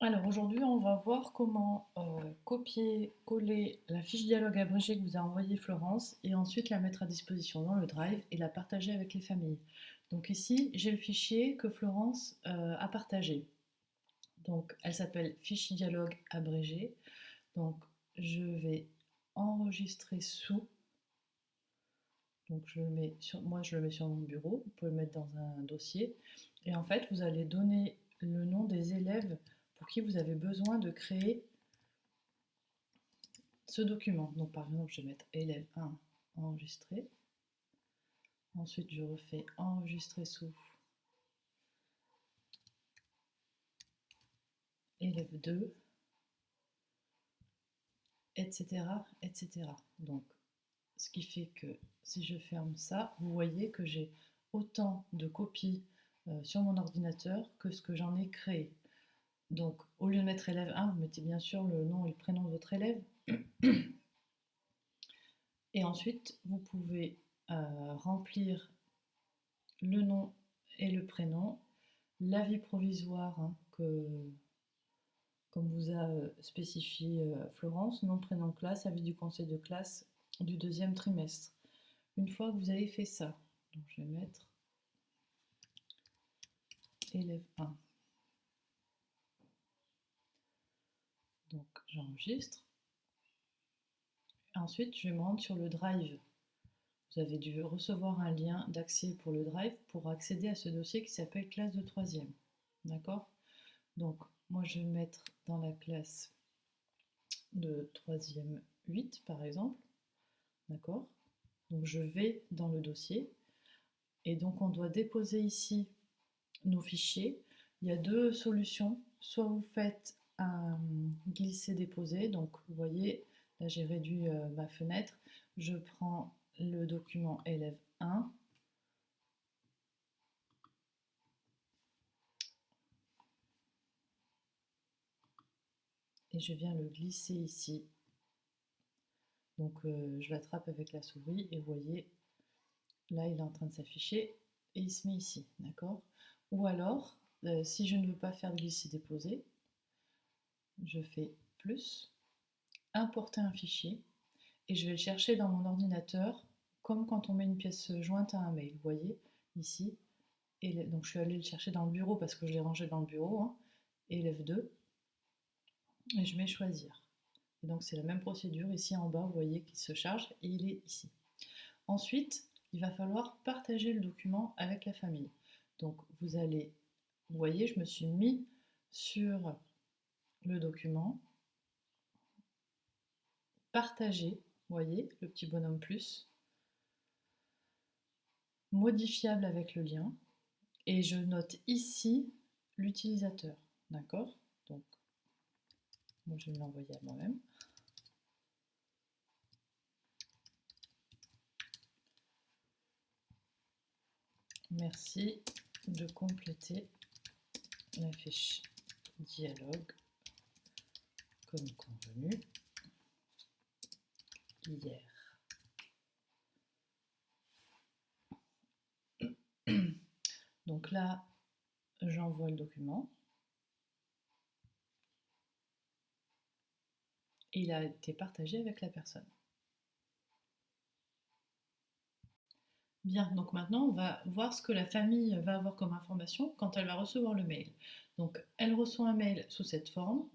Alors aujourd'hui, on va voir comment copier-coller la fiche dialogue abrégée que vous a envoyée Florence et ensuite la mettre à disposition dans le Drive et la partager avec les familles. Donc ici, j'ai le fichier que Florence a partagé. Donc elle s'appelle fiche dialogue abrégée. Donc je vais enregistrer sous. Donc moi je le mets sur mon bureau, vous pouvez le mettre dans un dossier. Et en fait, vous allez donner le nom des élèves pour qui vous avez besoin de créer ce document. Donc par exemple, je vais mettre élève 1 enregistré. Ensuite, je refais enregistrer sous élève 2, etc., etc. Donc, ce qui fait que si je ferme ça, vous voyez que j'ai autant de copies sur mon ordinateur que ce que j'en ai créé. Donc, au lieu de mettre élève 1, vous mettez bien sûr le nom et le prénom de votre élève. Et ensuite, vous pouvez remplir le nom et le prénom, l'avis provisoire comme vous a spécifié Florence, nom, prénom, classe, avis du conseil de classe du deuxième trimestre. Une fois que vous avez fait ça, donc je vais mettre élève 1. Donc j'enregistre. Ensuite, je vais me rendre sur le Drive. Vous avez dû recevoir un lien d'accès pour le Drive pour accéder à ce dossier qui s'appelle classe de 3e. D'accord? Donc, moi, je vais mettre dans la classe de 3e 8, par exemple. D'accord? Donc, je vais dans le dossier. Et donc, on doit déposer ici nos fichiers. Il y a deux solutions. Soit vous faites un glisser-déposer. Donc, vous voyez, là, j'ai réduit ma fenêtre. Je prends le document élève 1. Et je viens le glisser ici. Donc je l'attrape avec la souris et vous voyez, là il est en train de s'afficher et il se met ici, d'accord? Ou alors, si je ne veux pas faire de glisser-déposer, je fais plus, importer un fichier et je vais le chercher dans mon ordinateur comme quand on met une pièce jointe à un mail, vous voyez, ici. Et donc je suis allée le chercher dans le bureau parce que je l'ai rangé dans le bureau, hein, élève 2, et je mets choisir. Et donc c'est la même procédure, ici en bas, vous voyez qu'il se charge et il est ici. Ensuite, il va falloir partager le document avec la famille. Donc vous voyez, je me suis mis sur le document, partager, vous voyez, le petit bonhomme plus, modifiable avec le lien, et je note ici l'utilisateur, d'accord? Donc, moi je vais l'envoyer à moi-même. Merci de compléter la fiche dialogue comme convenu hier. Donc là, j'envoie le document. Et il a été partagé avec la personne. Bien, donc maintenant on va voir ce que la famille va avoir comme information quand elle va recevoir le mail. Donc elle reçoit un mail sous cette forme,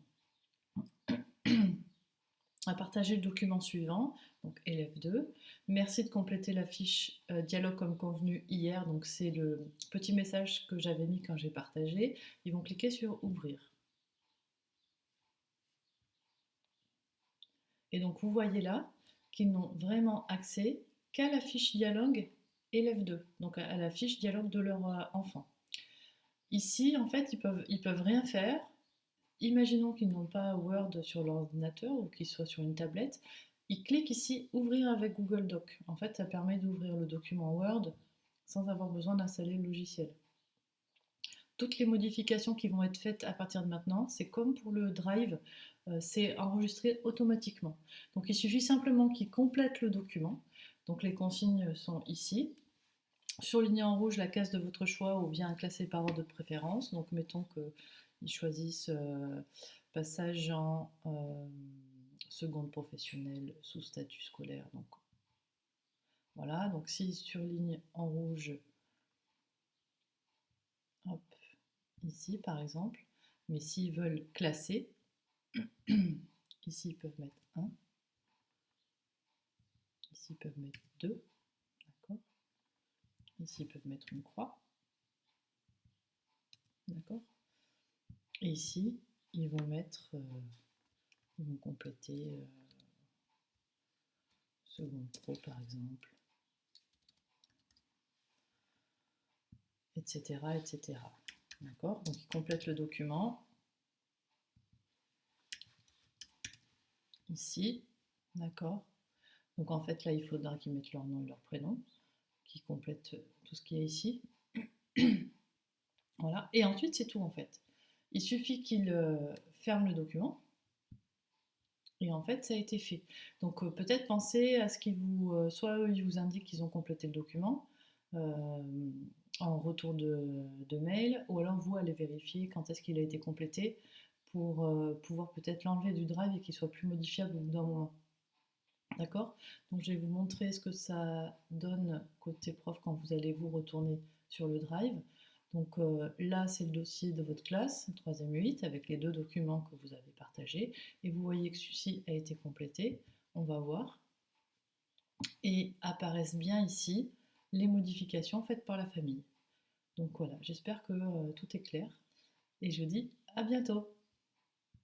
à partager le document suivant, donc élève 2. Merci de compléter la fiche dialogue comme convenu hier, donc c'est le petit message que j'avais mis quand j'ai partagé. Ils vont cliquer sur ouvrir. Et donc vous voyez là qu'ils n'ont vraiment accès qu'à la fiche dialogue élève 2, donc à la fiche dialogue de leur enfant. Ici, en fait, ils peuvent rien faire. Imaginons qu'ils n'ont pas Word sur l'ordinateur ou qu'ils soient sur une tablette. Ils cliquent ici Ouvrir avec Google Doc. En fait, ça permet d'ouvrir le document Word sans avoir besoin d'installer le logiciel. Toutes les modifications qui vont être faites à partir de maintenant, c'est comme pour le Drive, c'est enregistré automatiquement. Donc il suffit simplement qu'ils complètent le document. Donc les consignes sont ici. Surligner en rouge la case de votre choix ou bien classer par ordre de préférence. Donc mettons qu'ils choisissent passage en seconde professionnelle sous statut scolaire. Donc voilà, donc s'ils surlignent en rouge, hop, ici par exemple, mais s'ils veulent classer, ici ils peuvent mettre 1, ici ils peuvent mettre 2, d'accord. Ici ils peuvent mettre une croix, d'accord. Et ici ils vont mettre, ils vont compléter seconde pro par exemple, etc. etc. D'accord. Donc ils complètent le document. Ici, d'accord. Donc en fait là il faudra qu'ils mettent leur nom et leur prénom, qu'ils complètent tout ce qu'il y a ici. Voilà. Et ensuite c'est tout en fait. Il suffit qu'ils ferment le document. Et en fait, ça a été fait. Donc peut-être pensez à ce qu'ils vous... soit eux, ils vous indiquent qu'ils ont complété le document en retour de mail, ou alors vous allez vérifier quand est-ce qu'il a été complété pour pouvoir peut-être l'enlever du drive et qu'il soit plus modifiable au bout d'un moment. D'accord. Donc je vais vous montrer ce que ça donne côté prof quand vous allez vous retourner sur le drive. Donc là, c'est le dossier de votre classe, 3e 8, avec les 2 documents que vous avez partagés. Et vous voyez que celui-ci a été complété. On va voir. Et apparaissent bien ici les modifications faites par la famille. Donc voilà, j'espère que tout est clair. Et je vous dis à bientôt.